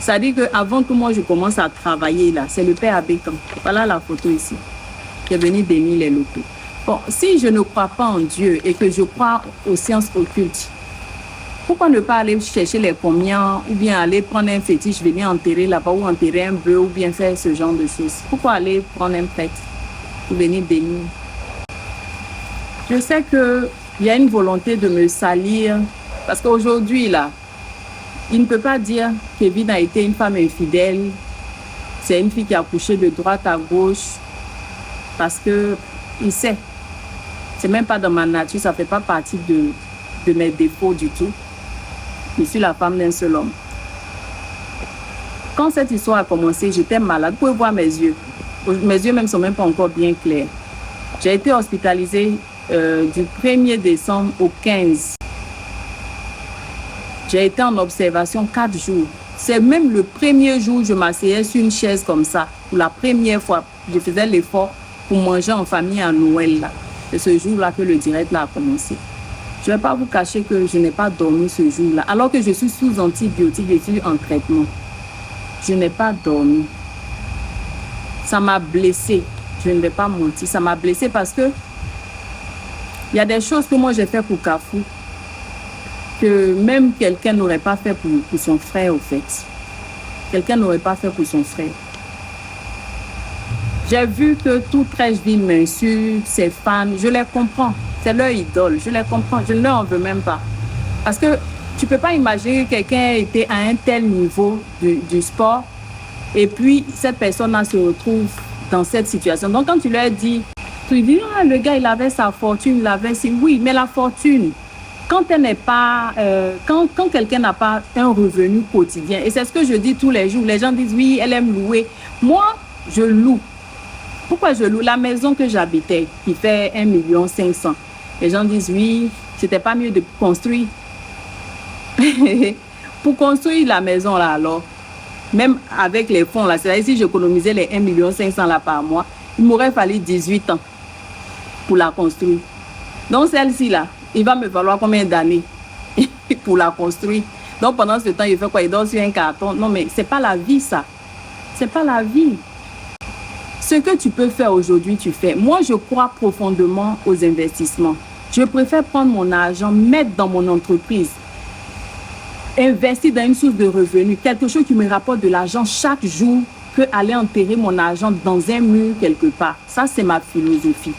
Ça dit qu'avant que moi je commence à travailler là, c'est le père Abékan. Voilà la photo ici, qui est venu bénir les locaux. Bon, si je ne crois pas en Dieu et que je crois aux sciences occultes, pourquoi ne pas aller chercher les combien ou bien aller prendre un fétiche, venir enterrer là-bas ou enterrer un bœuf ou bien faire ce genre de choses? Pourquoi aller prendre un prêtre pour venir bénir? Je sais qu'il y a une volonté de me salir parce qu'aujourd'hui, là, il ne peut pas dire qu'Evelyne a été une femme infidèle. C'est une fille qui a couché de droite à gauche parce qu'il sait. C'est même pas dans ma nature, ça ne fait pas partie de mes défauts du tout. Je suis la femme d'un seul homme. Quand cette histoire a commencé, j'étais malade. Vous pouvez voir mes yeux. Mes yeux même ne sont même pas encore bien clairs. J'ai été hospitalisée du 1er décembre au 15. J'ai été en observation 4 jours. C'est même le premier jour où je m'asseyais sur une chaise comme ça. Pour la première fois, je faisais l'effort pour manger en famille à Noël. Là. C'est ce jour-là que le direct là a commencé. Je ne vais pas vous cacher que je n'ai pas dormi ce jour-là. Alors que je suis sous antibiotiques et je suis en traitement. Je n'ai pas dormi. Ça m'a blessée. Je ne vais pas mentir. Ça m'a blessée parce que il y a des choses que moi j'ai fait pour Kafou que même quelqu'un n'aurait pas fait pour son frère, au fait. Quelqu'un n'aurait pas fait pour son frère. J'ai vu que tout Trècheville m'insulte, ses fans, je les comprends. C'est leur idole, je les comprends, je ne leur en veux même pas. Parce que tu ne peux pas imaginer que quelqu'un était à un tel niveau du sport et puis cette personne-là se retrouve dans cette situation. Donc quand tu leur dis, tu dis, ah, le gars il avait sa fortune, il avait... Oui, mais la fortune, quand elle n'est pas... quand quelqu'un n'a pas un revenu quotidien, et c'est ce que je dis tous les jours, les gens disent, oui, elle aime louer. Moi, je loue. Pourquoi je loue? La maison que j'habitais, qui fait 1,5 million, les gens disent, oui, c'était pas mieux de construire. Pour construire la maison, là, alors, même avec les fonds, là, c'est-à-dire si j'économisais les 1,5 million là par mois, il m'aurait fallu 18 ans pour la construire. Donc, celle-ci, là, il va me falloir combien d'années pour la construire? Donc, pendant ce temps, il fait quoi? Il dort sur un carton? Non, mais c'est pas la vie, ça. C'est pas la vie. Ce que tu peux faire aujourd'hui, tu fais. Moi, je crois profondément aux investissements. Je préfère prendre mon argent, mettre dans mon entreprise, investir dans une source de revenus, quelque chose qui me rapporte de l'argent chaque jour, que aller enterrer mon argent dans un mur quelque part. Ça, c'est ma philosophie.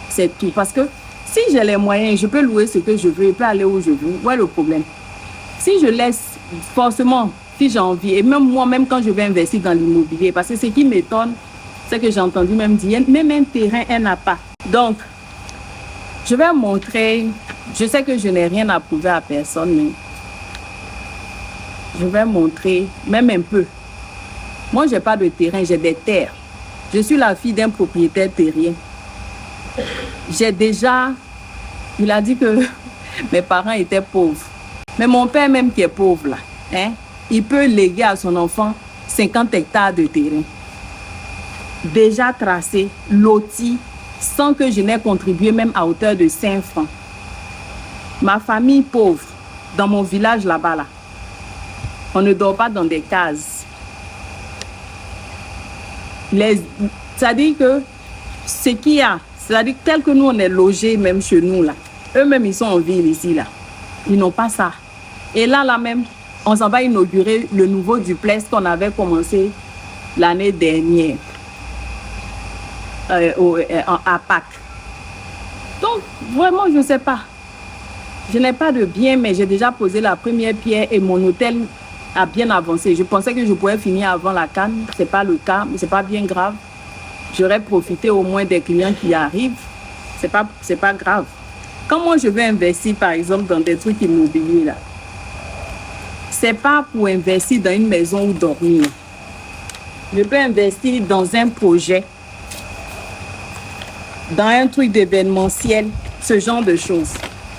C'est tout. Parce que si j'ai les moyens, je peux louer ce que je veux, je peux aller où je veux. Où est le problème? Si je laisse, forcément, si j'ai envie, et même moi, même quand je vais investir dans l'immobilier, parce que ce qui m'étonne, c'est que j'ai entendu même dire, même un terrain, elle n'a pas. Donc, je vais montrer, je sais que je n'ai rien à prouver à personne, mais je vais montrer, même un peu. Moi, je n'ai pas de terrain, j'ai des terres. Je suis la fille d'un propriétaire terrien. J'ai déjà, il a dit que mes parents étaient pauvres. Mais mon père même qui est pauvre, là, hein, il peut léguer à son enfant 50 hectares de terrain. Déjà tracé, loti, sans que je n'ai contribué même à hauteur de 5 francs. Ma famille pauvre, dans mon village là-bas, là, on ne dort pas dans des cases. C'est-à-dire que ce qu'il y a, c'est-à-dire tel que nous on est logés même chez nous là, eux-mêmes ils sont en ville ici là, ils n'ont pas ça. Et là même, on s'en va inaugurer le nouveau duplex qu'on avait commencé l'année dernière. À Pâques. Donc, vraiment, je ne sais pas. Je n'ai pas de bien, mais j'ai déjà posé la première pierre et mon hôtel a bien avancé. Je pensais que je pouvais finir avant la CAN. Ce n'est pas le cas, mais ce n'est pas bien grave. J'aurais profité au moins des clients qui arrivent. Ce n'est pas grave. Quand moi, je vais investir, par exemple, dans des trucs immobiliers, là, ce n'est pas pour investir dans une maison ou dormir. Je peux investir dans un projet, dans un truc d'événementiel, ce genre de choses.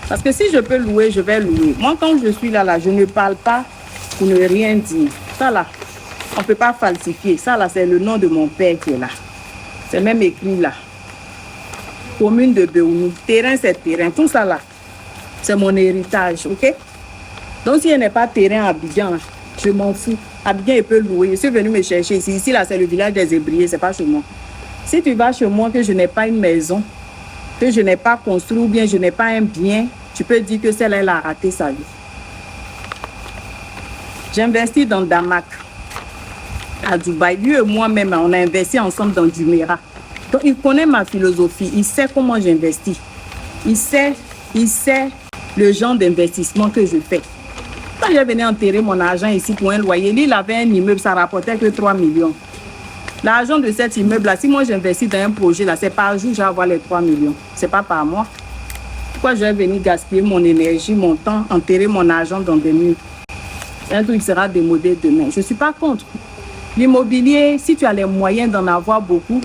Parce que si je peux louer, je vais louer. Moi, quand je suis là, je ne parle pas pour ne rien dire. Ça là, on ne peut pas falsifier. Ça là, c'est le nom de mon père qui est là. C'est même écrit là. Commune de Béounou. Terrain, c'est terrain. Tout ça là, c'est mon héritage, ok? Donc, s'il n'est pas terrain à Abidjan, là, je m'en fous. Abidjan, il peut louer. Je suis venu me chercher ici. Ici, là, c'est le village des Ébriers, c'est pas chez moi. Si tu vas chez moi, que je n'ai pas une maison, que je n'ai pas construit ou bien je n'ai pas un bien, tu peux dire que celle-là, elle a raté sa vie. J'investis dans Damak, à Dubaï. Lui et moi-même, on a investi ensemble dans Jumeirah. Donc, il connaît ma philosophie. Il sait comment j'investis. Il sait le genre d'investissement que je fais. Quand je venais enterrer mon argent ici pour un loyer, lui, il avait un immeuble, ça rapportait que 3 millions. L'argent de cet immeuble-là, si moi j'investis dans un projet, là, c'est par jour que je vais avoir les 3 millions. Ce n'est pas par mois. Pourquoi je vais venir gaspiller mon énergie, mon temps, enterrer mon argent dans des murs? C'est un truc qui sera démodé demain. Je ne suis pas contre. L'immobilier, si tu as les moyens d'en avoir beaucoup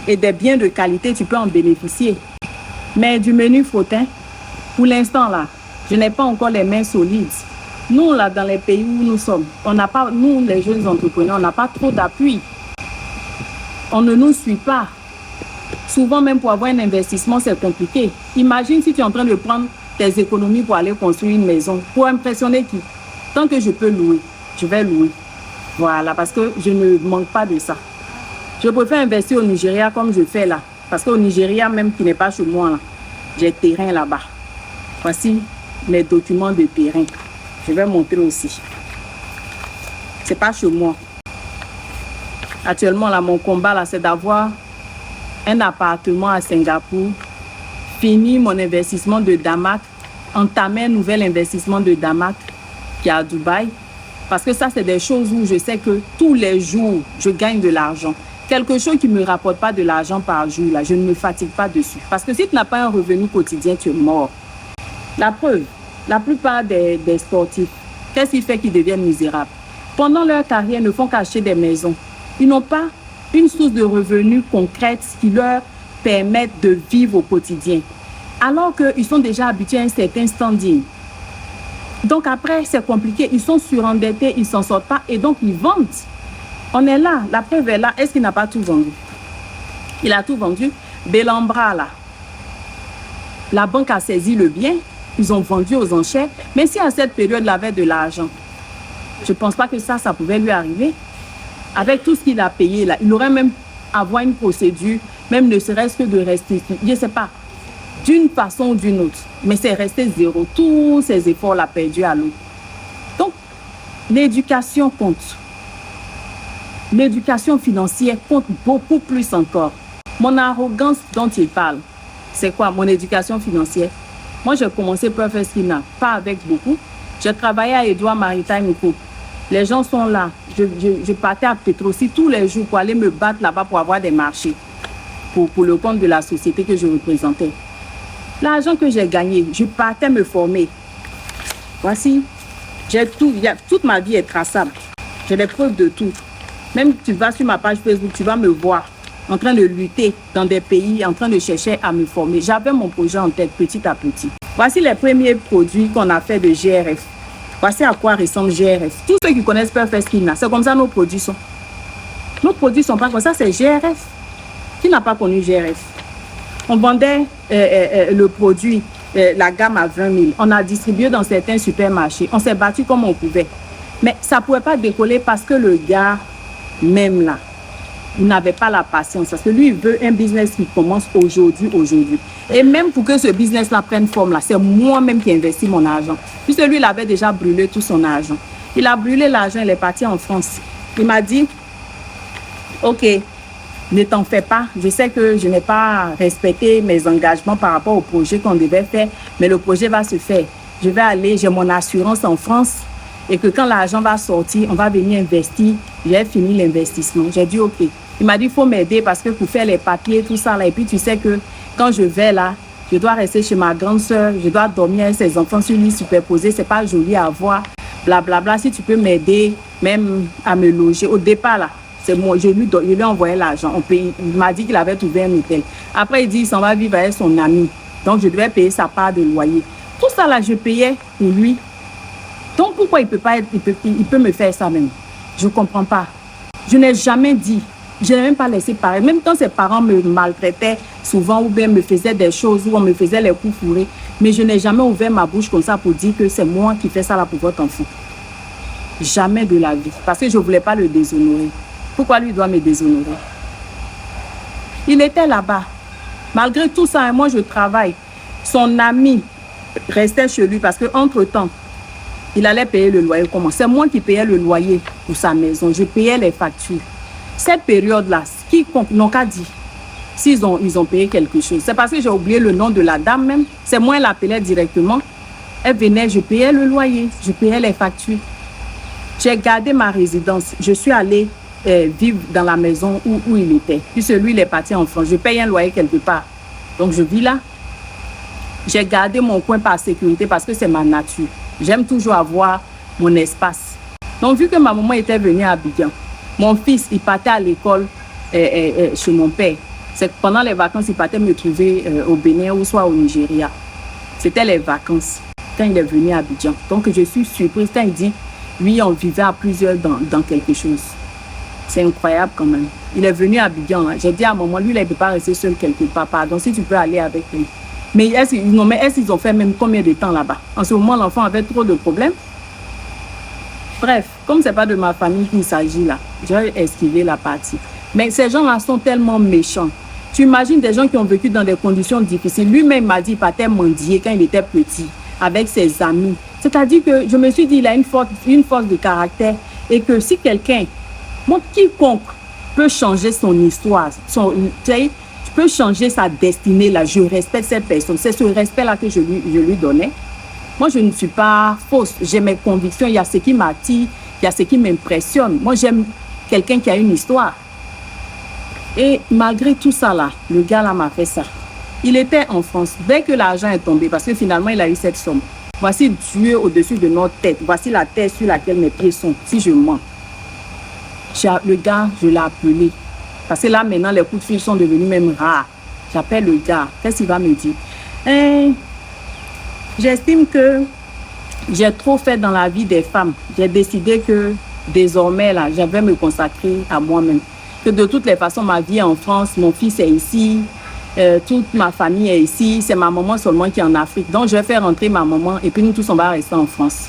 et des biens de qualité, tu peux en bénéficier. Mais du menu frottin, pour l'instant, là, je n'ai pas encore les mains solides. Nous, là, dans les pays où nous sommes, on n'a pas, nous, les jeunes entrepreneurs, on n'a pas trop d'appui. On ne nous suit pas. Souvent, même pour avoir un investissement, c'est compliqué. Imagine si tu es en train de prendre tes économies pour aller construire une maison. Pour impressionner qui? Tant que je peux louer, je vais louer. Voilà, parce que je ne manque pas de ça. Je préfère investir au Nigeria comme je fais là. Parce qu'au Nigeria, même qui n'est pas chez moi, là, j'ai terrain là-bas. Voici mes documents de terrain. Je vais montrer aussi. Ce n'est pas chez moi. Actuellement, là, mon combat, là, c'est d'avoir un appartement à Singapour, finir mon investissement de Damak, entamer un nouvel investissement de Damak qui est à Dubaï. Parce que ça, c'est des choses où je sais que tous les jours, je gagne de l'argent. Quelque chose qui ne me rapporte pas de l'argent par jour, là, je ne me fatigue pas dessus. Parce que si tu n'as pas un revenu quotidien, tu es mort. La preuve, la plupart des sportifs, qu'est-ce qui fait qu'ils deviennent misérables? Pendant leur carrière, ils ne font qu'acheter des maisons. Ils n'ont pas une source de revenus concrète qui leur permette de vivre au quotidien. Alors qu'ils sont déjà habitués à un certain standing. Donc après, c'est compliqué. Ils sont surendettés, ils ne s'en sortent pas et donc ils vendent. On est là, la preuve est là. Est-ce qu'il n'a pas tout vendu? Il a tout vendu. Belambra, là, la banque a saisi le bien. Ils ont vendu aux enchères. Mais si à cette période, il avait de l'argent, je ne pense pas que ça pouvait lui arriver. Avec tout ce qu'il a payé, là, il aurait même avoir une procédure, même ne serait-ce que de rester, je ne sais pas, d'une façon ou d'une autre. Mais c'est resté zéro. Tous ces efforts l'ont perdu à l'eau. Donc, l'éducation compte. L'éducation financière compte beaucoup plus encore. Mon arrogance dont il parle, c'est quoi? Mon éducation financière. Moi, j'ai commencé Perfect Skin, pas avec beaucoup. J'ai travaillé à Edouard Maritime Co. Les gens sont là. Je partais à Petrosi tous les jours pour aller me battre là-bas pour avoir des marchés. Pour le compte de la société que je représentais. L'argent que j'ai gagné, je partais me former. Voici, toute ma vie est traçable. J'ai les preuves de tout. Même tu vas sur ma page Facebook, tu vas me voir en train de lutter dans des pays, en train de chercher à me former. J'avais mon projet en tête petit à petit. Voici les premiers produits qu'on a fait de GRF. Voici à quoi ressemble GRF. Tous ceux qui connaissent Perfect Skin, c'est comme ça nos produits sont. Nos produits sont pas comme ça, c'est GRF. Qui n'a pas connu GRF? On vendait le produit, la gamme à 20 000. On a distribué dans certains supermarchés. On s'est battu comme on pouvait. Mais ça ne pouvait pas décoller parce que le gars, même là, il n'avait pas la patience. Parce que lui, il veut un business qui commence aujourd'hui. Et même pour que ce business-là prenne forme, là, c'est moi-même qui investis mon argent. Puisque lui, il avait déjà brûlé tout son argent. Il a brûlé l'argent, il est parti en France. Il m'a dit, OK, ne t'en fais pas. Je sais que je n'ai pas respecté mes engagements par rapport au projet qu'on devait faire, mais le projet va se faire. Je vais aller, j'ai mon assurance en France et que quand l'argent va sortir, on va venir investir. J'ai fini l'investissement. J'ai dit OK. Il m'a dit, il faut m'aider parce que pour faire les papiers, tout ça là. Et puis tu sais que quand je vais là, je dois rester chez ma grande soeur, je dois dormir avec ses enfants sur lui superposé, c'est pas joli à voir, blablabla. Si tu peux m'aider même à me loger. Au départ là, c'est moi, je lui ai envoyé l'argent. Il m'a dit qu'il avait trouvé un hôtel. Après, il dit qu'il s'en va vivre avec son ami. Donc, je devais payer sa part de loyer. Tout ça là, je payais pour lui. Donc pourquoi il peut me faire ça même? Je ne comprends pas. Je n'ai jamais dit, je n'ai même pas laissé parler. Même quand ses parents me maltraitaient souvent ou bien me faisaient des choses où on me faisait les coups fourrés, mais je n'ai jamais ouvert ma bouche comme ça pour dire que c'est moi qui fais ça là pour votre enfant. Jamais de la vie. Parce que je ne voulais pas le déshonorer. Pourquoi lui doit me déshonorer? Il était là-bas. Malgré tout ça, moi je travaille. Son ami restait chez lui parce qu'entre-temps, il allait payer le loyer. Comment? C'est moi qui payais le loyer pour sa maison. Je payais les factures. Cette période-là, quiconque n'ont qu'à dire s'ils ont payé quelque chose. C'est parce que j'ai oublié le nom de la dame même. C'est moi, elle l'appelait directement. Elle venait, je payais le loyer, je payais les factures. J'ai gardé ma résidence. Je suis allée vivre dans la maison où il était. Puis celui, il est parti en France. Je paye un loyer quelque part. Donc, je vis là. J'ai gardé mon coin par sécurité parce que c'est ma nature. J'aime toujours avoir mon espace. Donc, vu que ma maman était venue à Abidjan, mon fils, il partait à l'école chez mon père. C'est que pendant les vacances, il partait me trouver au Bénin ou soit au Nigeria. C'était les vacances quand il est venu à Abidjan. Donc, je suis surprise quand il dit, oui, on vivait à plusieurs dans quelque chose. C'est incroyable quand même. Il est venu à Abidjan. Hein. J'ai dit à maman, lui, il ne peut pas rester seul quelque part. Pardon, si tu peux aller avec lui. Mais est-ce qu'ils ont fait même combien de temps là-bas? En ce moment, l'enfant avait trop de problèmes. Bref, comme ce n'est pas de ma famille qu'il s'agit là, j'ai esquivé la partie. Mais ces gens-là sont tellement méchants. Tu imagines des gens qui ont vécu dans des conditions difficiles. Lui-même m'a dit qu'il partait mendier quand il était petit, avec ses amis. C'est-à-dire que je me suis dit, il a une force de caractère et que si quelqu'un, quiconque peut changer son histoire, tu peux changer sa destinée là, je respecte cette personne. C'est ce respect-là que je lui donnais. Moi, je ne suis pas fausse. J'ai mes convictions. Il y a ce qui m'attire, il y a ce qui m'impressionne. Moi, j'aime quelqu'un qui a une histoire. Et malgré tout ça là, le gars là m'a fait ça. Il était en France. Dès que l'argent est tombé, parce que finalement, il a eu cette somme. Voici Dieu au-dessus de notre tête. Voici la terre sur laquelle mes pieds sont. Si je mens. Le gars, je l'ai appelé. Parce que là, maintenant, les coups de fil sont devenus même rares. J'appelle le gars. Qu'est-ce qu'il va me dire? J'estime que j'ai trop fait dans la vie des femmes. J'ai décidé que désormais, là, je vais me consacrer à moi-même. Que de toutes les façons, ma vie est en France, mon fils est ici, toute ma famille est ici. C'est ma maman seulement qui est en Afrique. Donc, je vais faire rentrer ma maman et puis nous tous, on va rester en France.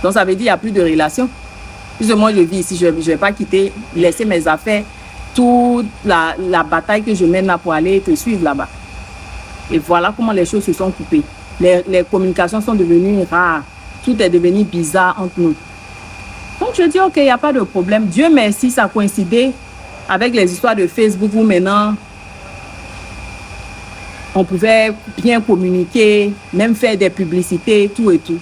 Donc, ça veut dire qu'il n'y a plus de relation. Puisque moi, je vis ici, je ne vais pas quitter, laisser mes affaires, toute la bataille que je mène là pour aller te suivre là-bas. Et voilà comment les choses se sont coupées. Les communications sont devenues rares. Tout est devenu bizarre entre nous. Donc, je dis, OK, il n'y a pas de problème. Dieu merci, ça a coïncidé avec les histoires de Facebook où maintenant, on pouvait bien communiquer, même faire des publicités, tout et tout.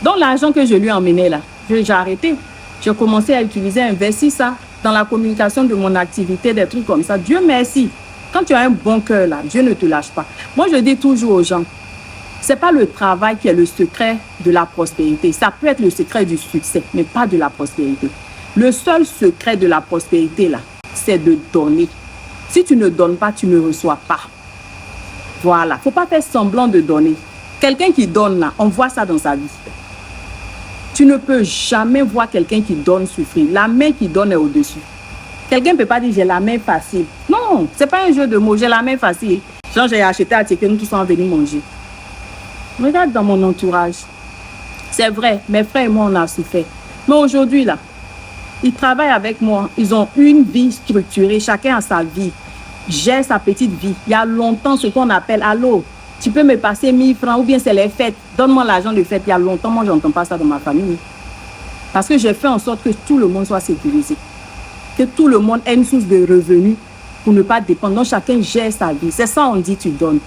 Donc, l'argent que je lui ai emmené là, j'ai arrêté. J'ai commencé à utiliser, à investir ça dans la communication de mon activité, des trucs comme ça. Dieu merci. Quand tu as un bon cœur là, Dieu ne te lâche pas. Moi, je dis toujours aux gens, ce n'est pas le travail qui est le secret de la prospérité. Ça peut être le secret du succès, mais pas de la prospérité. Le seul secret de la prospérité, là, c'est de donner. Si tu ne donnes pas, tu ne reçois pas. Voilà. Il ne faut pas faire semblant de donner. Quelqu'un qui donne, là, on voit ça dans sa vie. Tu ne peux jamais voir quelqu'un qui donne souffrir. La main qui donne est au-dessus. Quelqu'un ne peut pas dire j'ai la main facile. Non, ce n'est pas un jeu de mots. J'ai la main facile. Genre, j'ai acheté à que nous tous sommes venus manger. Regarde dans mon entourage. C'est vrai, mes frères et moi, on a souffert. Mais aujourd'hui, là, ils travaillent avec moi. Ils ont une vie structurée. Chacun a sa vie. J'ai sa petite vie. Il y a longtemps, ce qu'on appelle, allô, tu peux me passer 1000 francs ou bien c'est les fêtes. Donne-moi l'argent de fête. Il y a longtemps, moi, je n'entends pas ça dans ma famille. Parce que j'ai fait en sorte que tout le monde soit sécurisé. Que tout le monde ait une source de revenus pour ne pas dépendre. Donc, chacun gère sa vie. C'est ça, on dit, tu donnes.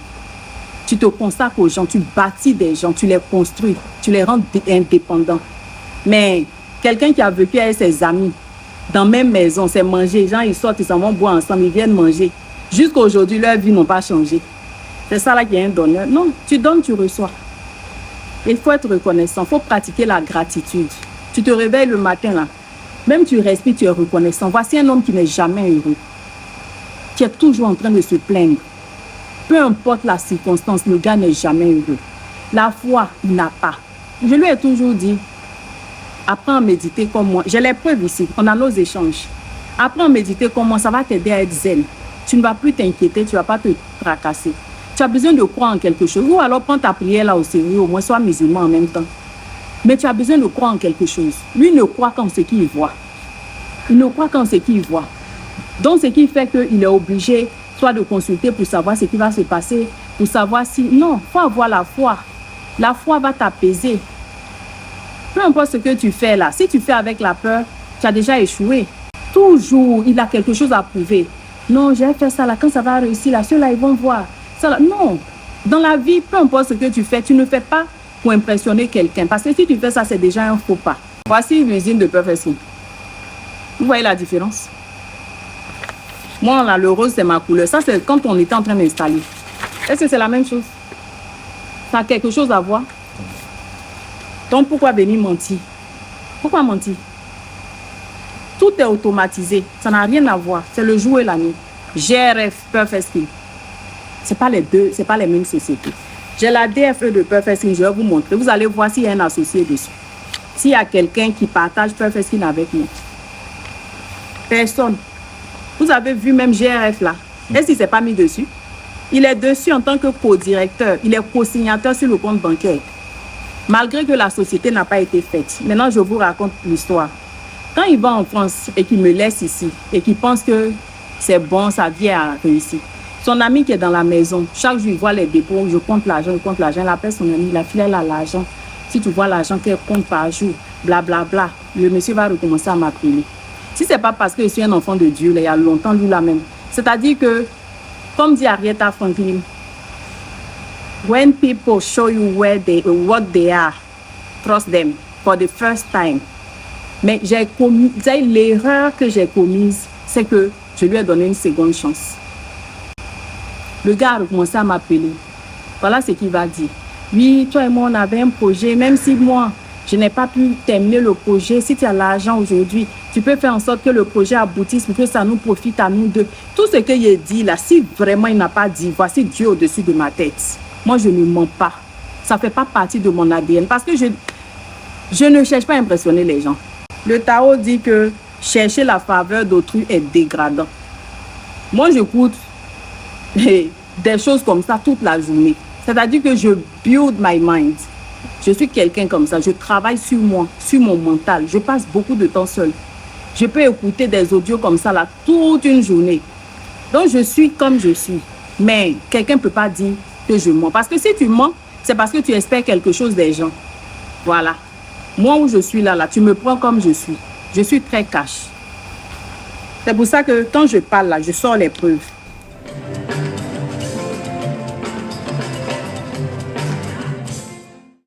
Tu te consacres aux gens, tu bâtis des gens, tu les construis, tu les rends indépendants. Mais quelqu'un qui a vécu avec ses amis, dans la même maison, c'est manger. Les gens, ils sortent, ils s'en vont boire ensemble, ils viennent manger. Jusqu'à aujourd'hui, leur vie n'a pas changé. C'est ça là qui est un donneur. Non, tu donnes, tu reçois. Il faut être reconnaissant, il faut pratiquer la gratitude. Tu te réveilles le matin, là. Même tu respires, tu es reconnaissant. Voici un homme qui n'est jamais heureux, qui est toujours en train de se plaindre. Peu importe la circonstance, le gars n'est jamais heureux. La foi, il n'a pas. Je lui ai toujours dit, apprends à méditer comme moi. J'ai les preuves ici, on a nos échanges. Apprends à méditer comme moi, ça va t'aider à être zen. Tu ne vas plus t'inquiéter, tu ne vas pas te tracasser. Tu as besoin de croire en quelque chose. Ou alors prends ta prière là au sérieux, au moins sois musulman en même temps. Mais tu as besoin de croire en quelque chose. Lui ne croit qu'en ce qu'il voit. Il ne croit qu'en ce qu'il voit. Donc ce qui fait qu'il est obligé soit de consulter pour savoir ce qui va se passer, pour savoir si... Non, il faut avoir la foi. La foi va t'apaiser. Peu importe ce que tu fais là, si tu fais avec la peur, tu as déjà échoué. Toujours, il a quelque chose à prouver. Non, j'ai fait ça là, quand ça va réussir là, ceux-là, ils vont voir. Ça, là. Non, dans la vie, peu importe ce que tu fais, tu ne fais pas pour impressionner quelqu'un. Parce que si tu fais ça, c'est déjà un faux pas. Voici l'usine de Perfect. Vous voyez la différence? Moi, là, le rose, c'est ma couleur. Ça, c'est quand on était en train d'installer. Est-ce que c'est la même chose? Ça a quelque chose à voir? Donc, pourquoi venir mentir? Pourquoi mentir? Tout est automatisé. Ça n'a rien à voir. C'est le jour et la nuit. GRF, Perfect Skin. Ce n'est pas les deux, ce n'est pas les mêmes sociétés. J'ai la DFE de Perfect Skin, je vais vous montrer. Vous allez voir s'il y a un associé dessus. S'il y a quelqu'un qui partage Perfect Skin avec moi. Personne. Vous avez vu même GRF là. Est-ce qu'il ne s'est pas mis dessus? Il est dessus en tant que co-directeur. Il est co-signateur sur le compte bancaire. Malgré que la société n'a pas été faite. Maintenant, je vous raconte l'histoire. Quand il va en France et qu'il me laisse ici et qu'il pense que c'est bon, sa vie a réussi. Son ami qui est dans la maison, chaque jour, il voit les dépôts, je compte l'argent, il appelle son ami, la fille, elle a l'argent. Si tu vois l'argent qu'elle compte par jour, blablabla, le monsieur va recommencer à m'appeler. Si ce n'est pas parce que je suis un enfant de Dieu, là, il y a longtemps, lui là même. C'est-à-dire que, comme dit Aretha Franklin, when people show you what they are, trust them for the first time. Mais l'erreur que j'ai commise, c'est que je lui ai donné une seconde chance. Le gars a recommencé à m'appeler. Voilà ce qu'il va dire. Oui, toi et moi, on avait un projet, même si moi, je n'ai pas pu terminer le projet. Si tu as l'argent aujourd'hui, tu peux faire en sorte que le projet aboutisse pour que ça nous profite à nous deux. Tout ce que j'ai dit là, si vraiment il n'a pas dit, voici Dieu au-dessus de ma tête. Moi, je ne mens pas. Ça ne fait pas partie de mon ADN parce que je ne cherche pas à impressionner les gens. Le Tao dit que chercher la faveur d'autrui est dégradant. Moi, j'écoute des choses comme ça toute la journée. C'est-à-dire que je build my mind. Je suis quelqu'un comme ça. Je travaille sur moi, sur mon mental. Je passe beaucoup de temps seul. Je peux écouter des audios comme ça là toute une journée. Donc, je suis comme je suis. Mais quelqu'un ne peut pas dire que je mens. Parce que si tu mens, c'est parce que tu espères quelque chose des gens. Voilà. Moi où je suis là, tu me prends comme je suis. Je suis très cash. C'est pour ça que quand je parle là, je sors les preuves.